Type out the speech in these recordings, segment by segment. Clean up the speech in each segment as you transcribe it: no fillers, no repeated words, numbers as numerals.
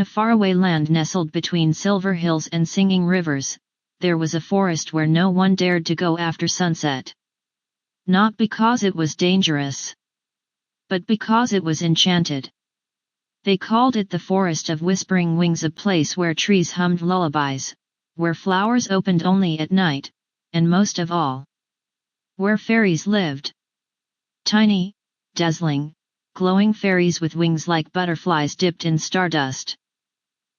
a faraway land nestled between silver hills and singing rivers, there was a forest where no one dared to go after sunset. Not because it was dangerous, but because it was enchanted. They called it the Forest of Whispering Wings, a place where trees hummed lullabies, where flowers opened only at night, and most of all, where fairies lived. Tiny, dazzling, glowing fairies with wings like butterflies dipped in stardust.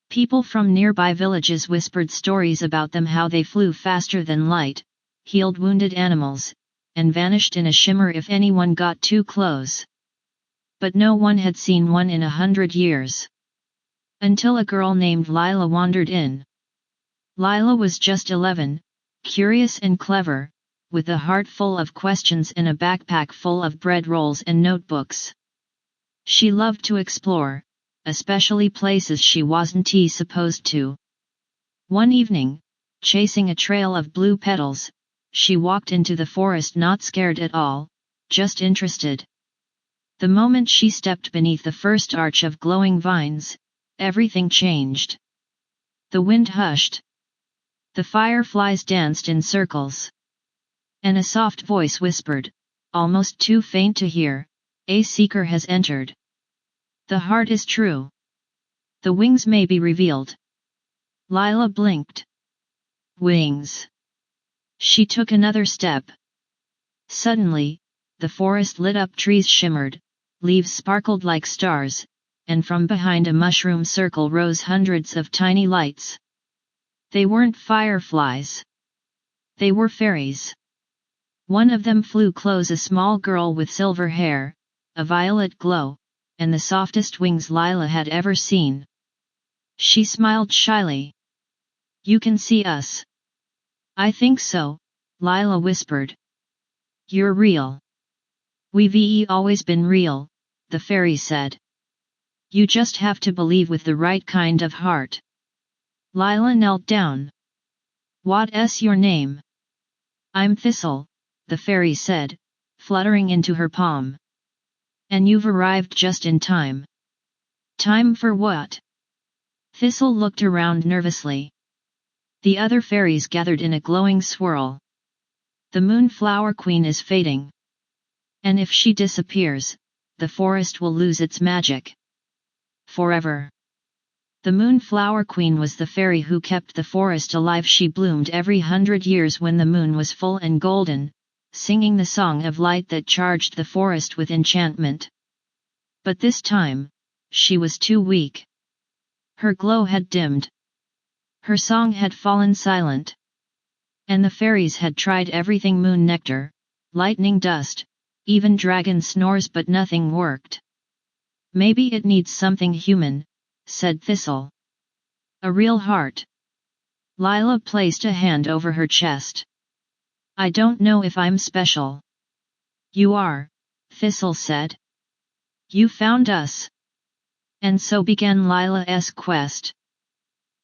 People from nearby villages whispered stories about them, how they flew faster than light, healed wounded animals, and vanished in a shimmer if anyone got too close. But no one had seen one in 100 years. Until a girl named Lila wandered in. Lila was just 11, curious and clever, with a heart full of questions and a backpack full of bread rolls and notebooks. She loved to explore, especially places she wasn't supposed to. One evening, chasing a trail of blue petals, she walked into the forest not scared at all, just interested. The moment she stepped beneath the first arch of glowing vines, everything changed. The wind hushed. The fireflies danced in circles. And a soft voice whispered, almost too faint to hear, "A seeker has entered. The heart is true. The wings may be revealed." Lila blinked. Wings. She took another step. Suddenly, the forest lit up, trees shimmered, leaves sparkled like stars, and from behind a mushroom circle rose hundreds of tiny lights. They weren't fireflies. They were fairies. One of them flew close, a small girl with silver hair, a violet glow, and the softest wings Lila had ever seen. She smiled shyly. "You can see us." "I think so," Lila whispered. "You're real." "We've always been real," the fairy said. "You just have to believe with the right kind of heart." Lila knelt down. "What's your name?" "I'm Thistle," the fairy said, fluttering into her palm. "And you've arrived just in time." "Time for what?" Thistle looked around nervously. The other fairies gathered in a glowing swirl. "The Moonflower Queen is fading. And if she disappears, the forest will lose its magic. Forever." The Moonflower Queen was the fairy who kept the forest alive. She bloomed every 100 years when the moon was full and golden, singing the song of light that charged the forest with enchantment. But this time, she was too weak. Her glow had dimmed. Her song had fallen silent. And the fairies had tried everything: moon nectar, lightning dust, even dragon snores, but nothing worked. "Maybe it needs something human," said Thistle. "A real heart." Lila placed a hand over her chest. "I don't know if I'm special." "You are," Thistle said. "You found us." And so began Lila's quest.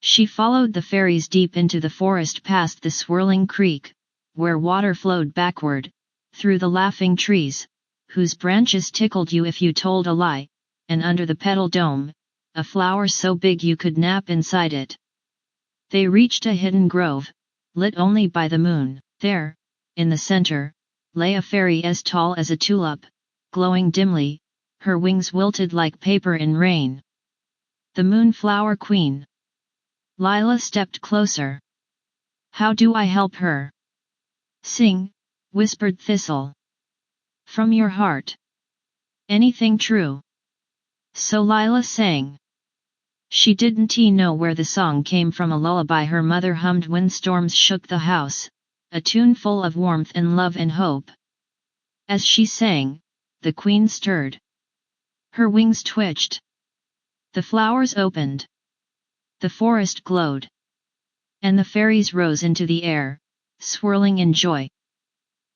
She followed the fairies deep into the forest, past the swirling creek, where water flowed backward, through the laughing trees, whose branches tickled you if you told a lie, and under the petal dome, a flower so big you could nap inside it. They reached a hidden grove, lit only by the moon. There, in the center, lay a fairy as tall as a tulip, glowing dimly, her wings wilted like paper in rain. The Moonflower Queen. Lila stepped closer. "How do I help her?" "Sing," whispered Thistle. "From your heart. Anything true." So Lila sang. She didn't know where the song came from, a lullaby her mother hummed when storms shook the house, a tune full of warmth and love and hope. As she sang, the queen stirred. Her wings twitched. The flowers opened. The forest glowed. And the fairies rose into the air, swirling in joy.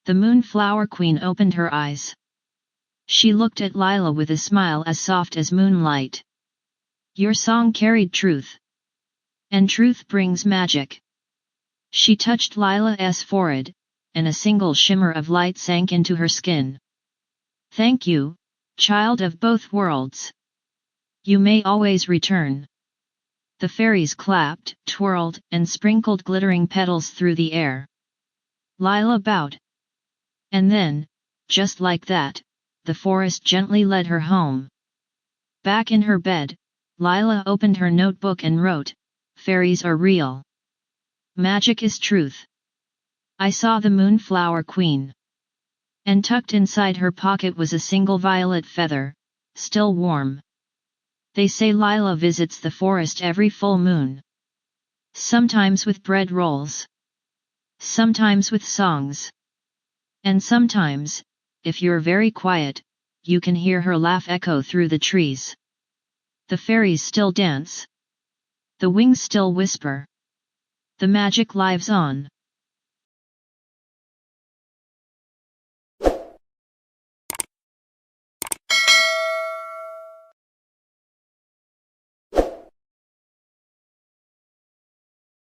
The Moonflower Queen opened her eyes. She looked at Lila with a smile as soft as moonlight. "Your song carried truth. And truth brings magic." She touched Lila's forehead, and a single shimmer of light sank into her skin. "Thank you, child of both worlds. You may always return." The fairies clapped, twirled, and sprinkled glittering petals through the air. Lila bowed. And then, just like that, the forest gently led her home. Back in her bed, Lila opened her notebook and wrote, "Fairies are real. Magic is truth. I saw the Moonflower Queen." And tucked inside her pocket was a single violet feather, still warm. They say Lila visits the forest every full moon. Sometimes with bread rolls. Sometimes with songs. And sometimes, if you're very quiet, you can hear her laugh echo through the trees. The fairies still dance. The wings still whisper. The magic lives on.